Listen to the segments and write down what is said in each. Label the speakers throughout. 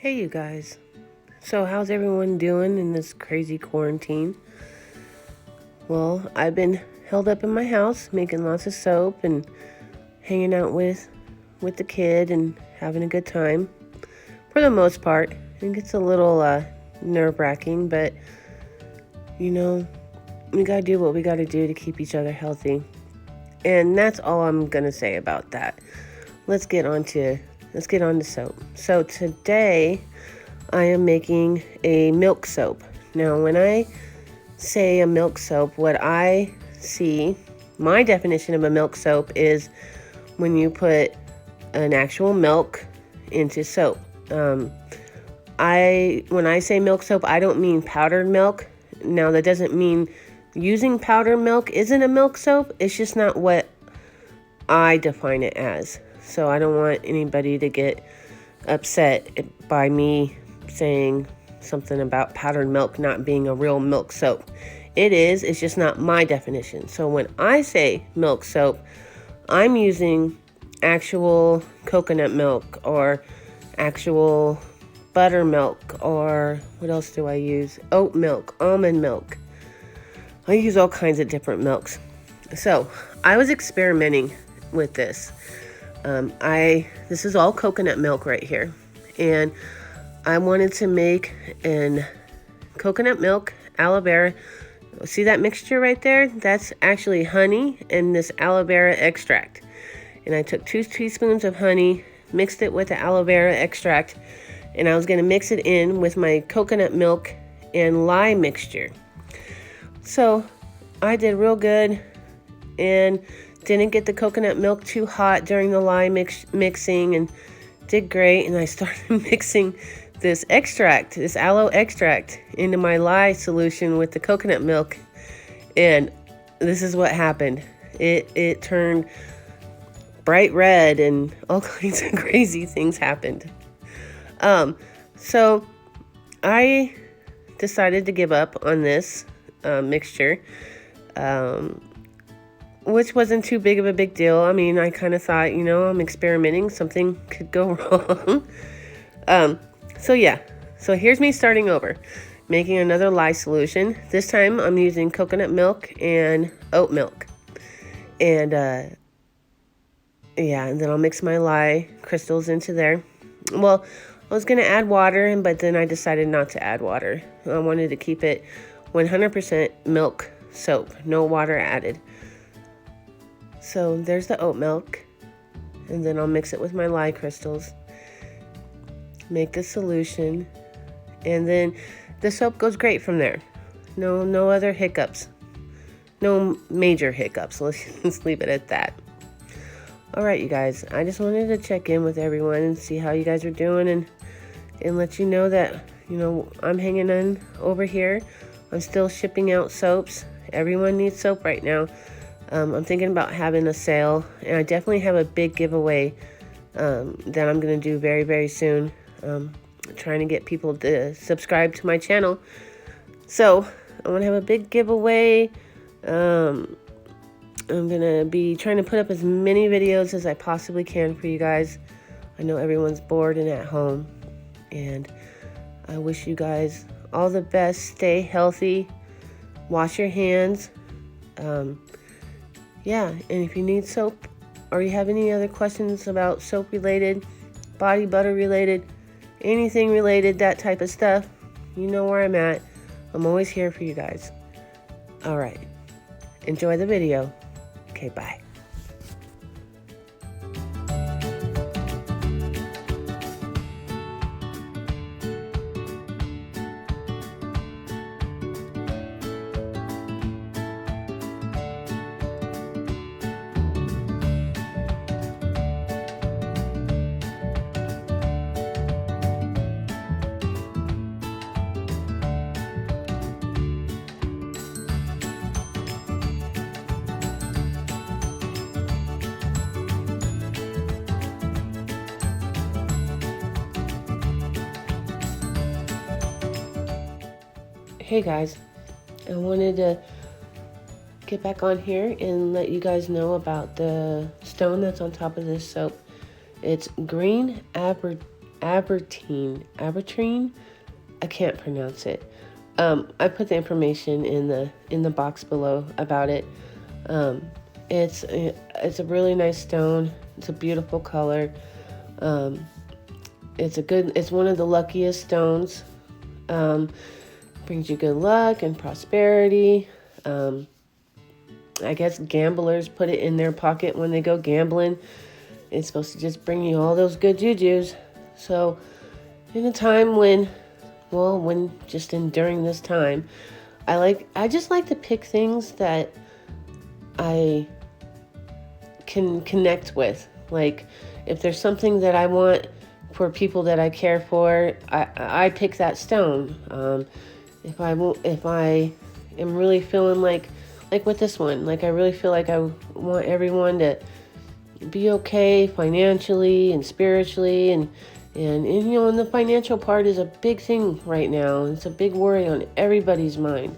Speaker 1: Hey, you guys. So, how's everyone doing in this crazy quarantine? Well, I've been held up in my house making lots of soap and hanging out with the kid and having a good time for the most part. It gets a little nerve-wracking, but we got to do what we got to do to keep each other healthy. And that's all I'm going to say about that. Let's get on to soap. So today I am making a milk soap. Now, when I say a milk soap, what I see, my definition of a milk soap is when you put an actual milk into soap. When I say milk soap, I don't mean powdered milk. Now, that doesn't mean using powdered milk isn't a milk soap. It's just not what I define it as. So I don't want anybody to get upset by me saying something about powdered milk not being a real milk soap. It's just not my definition. So when I say milk soap, I'm using actual coconut milk or actual buttermilk, or what else do I use? Oat milk, almond milk. I use all kinds of different milks. So I was experimenting with this. This is all coconut milk right here, and I wanted to make an coconut milk aloe vera. See that mixture right there? That's actually honey and this aloe vera extract. And I took 2 teaspoons of honey, mixed it with the aloe vera extract, and I was going to mix it in with my coconut milk and lye mixture. So I did real good and didn't get the coconut milk too hot during the lye mixing, and did great. And I started mixing this extract, this aloe extract, into my lye solution with the coconut milk, and this is what happened. It turned bright red and all kinds of crazy things happened. So I decided to give up on this mixture, which wasn't too big of a big deal. I mean, I kind of thought, I'm experimenting. Something could go wrong. So here's me starting over, making another lye solution. This time I'm using coconut milk and oat milk. And, and then I'll mix my lye crystals into there. Well, I was going to add water, but then I decided not to add water. I wanted to keep it 100% milk soap, no water added. So there's the oat milk, and then I'll mix it with my lye crystals, make the solution, and then the soap goes great from there. No other hiccups, no major hiccups. Let's leave it at that. All right, you guys, I just wanted to check in with everyone and see how you guys are doing, and let you know that, I'm hanging in over here. I'm still shipping out soaps. Everyone needs soap right now. I'm thinking about having a sale, and I definitely have a big giveaway that I'm going to do very, very soon. Trying to get people to subscribe to my channel. So I want to have a big giveaway. I'm going to be trying to put up as many videos as I possibly can for you guys. I know everyone's bored and at home, and I wish you guys all the best. Stay healthy. Wash your hands. And if you need soap or you have any other questions about soap related, body butter related, anything related, that type of stuff, you know where I'm at. I'm always here for you guys. All right. Enjoy the video. Okay, bye. Hey guys, I wanted to get back on here and let you guys know about the stone that's on top of this soap. It's green Aventurine. I can't pronounce it. I put the information in the box below about it. Um, it's a really nice stone. It's a beautiful color. Um, it's one of the luckiest stones. Um, brings you good luck and prosperity. I guess gamblers put it in their pocket when they go gambling. It's supposed to just bring you all those good jujus. So, in a time when just during this time, I just like to pick things that I can connect with. Like, if there's something that I want for people that I care for, I pick that stone. If I am really feeling like with this one, like I really feel like I want everyone to be okay financially and spiritually, and and the financial part is a big thing right now. It's a big worry on everybody's mind.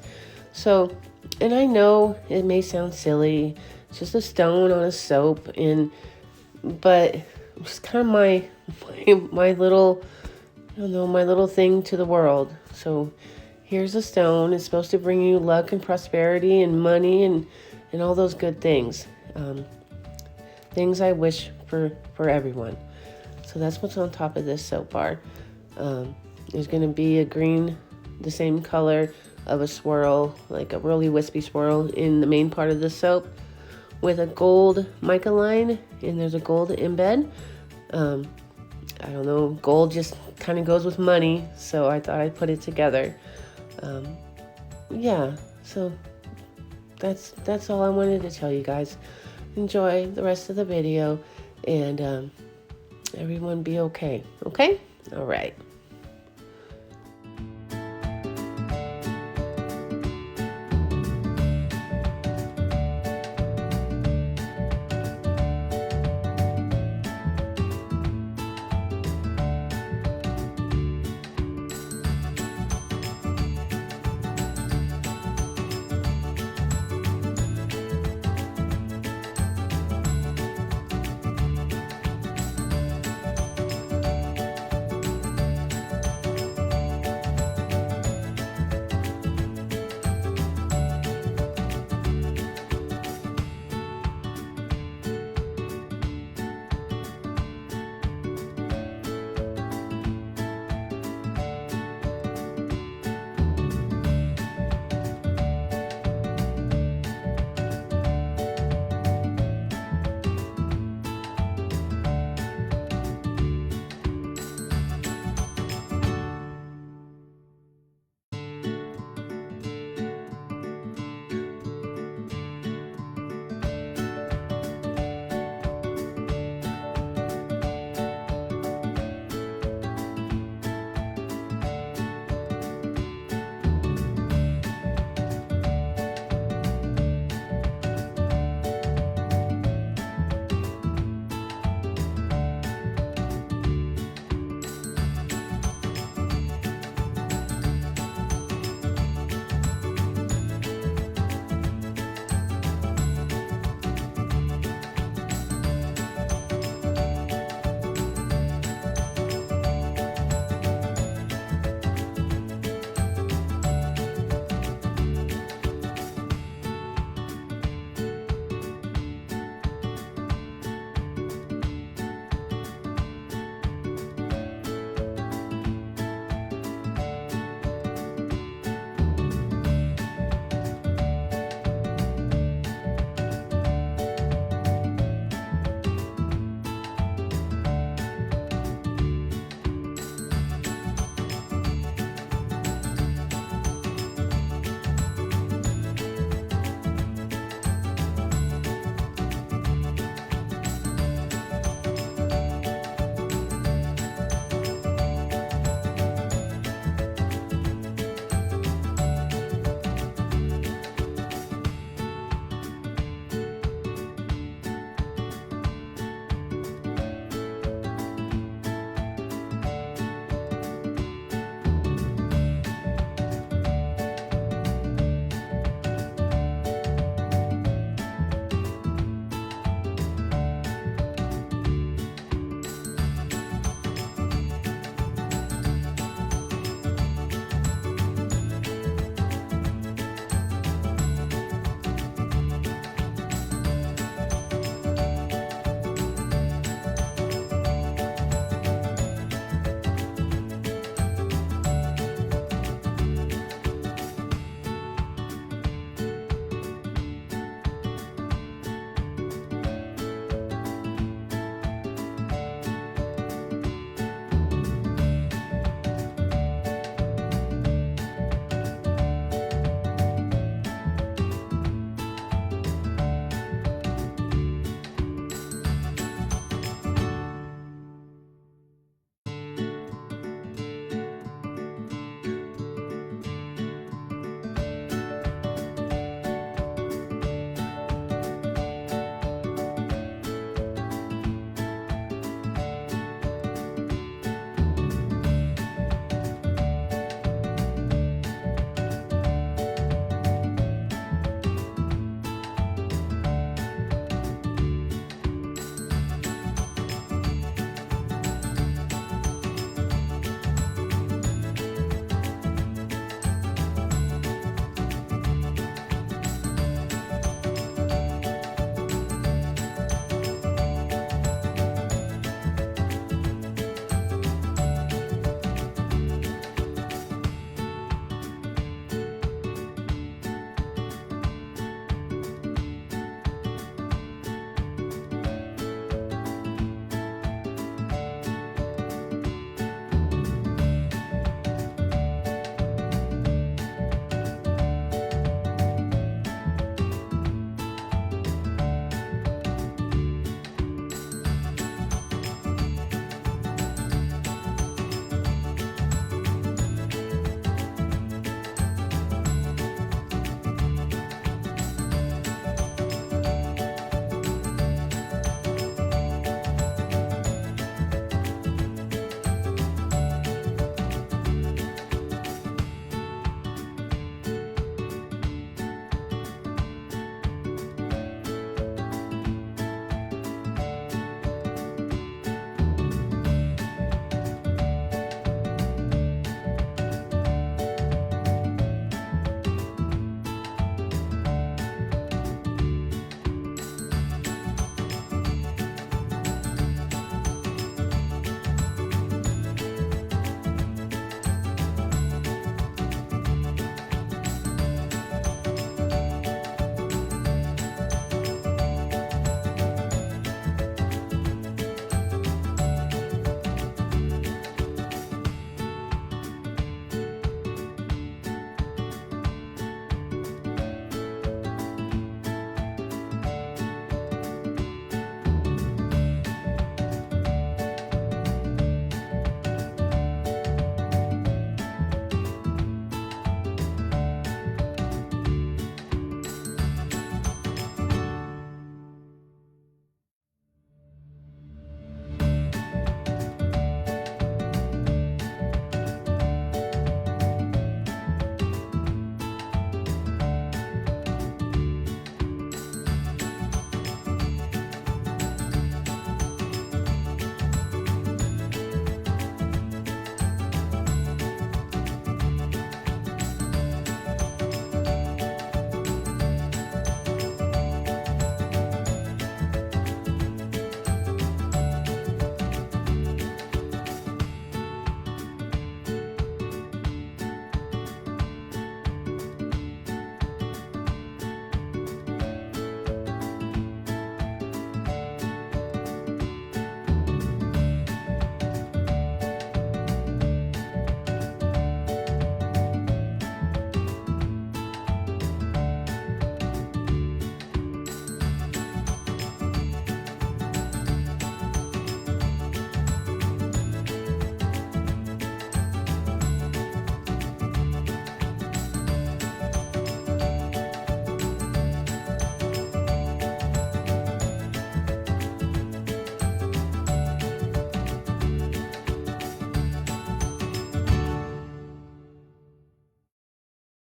Speaker 1: So, and I know it may sound silly, it's just a stone on a soap, but it's kind of my little, I don't know, my little thing to the world. So here's a stone. It's supposed to bring you luck and prosperity and money and all those good things. Things I wish for everyone. So that's what's on top of this soap bar. There's going to be a green, the same color of a swirl, like a really wispy swirl in the main part of the soap, with a gold mica line, and there's a gold embed. I don't know, gold just kind of goes with money, so I thought I'd put it together. Yeah, so that's all I wanted to tell you guys. Enjoy the rest of the video, and everyone be okay. Okay? All right.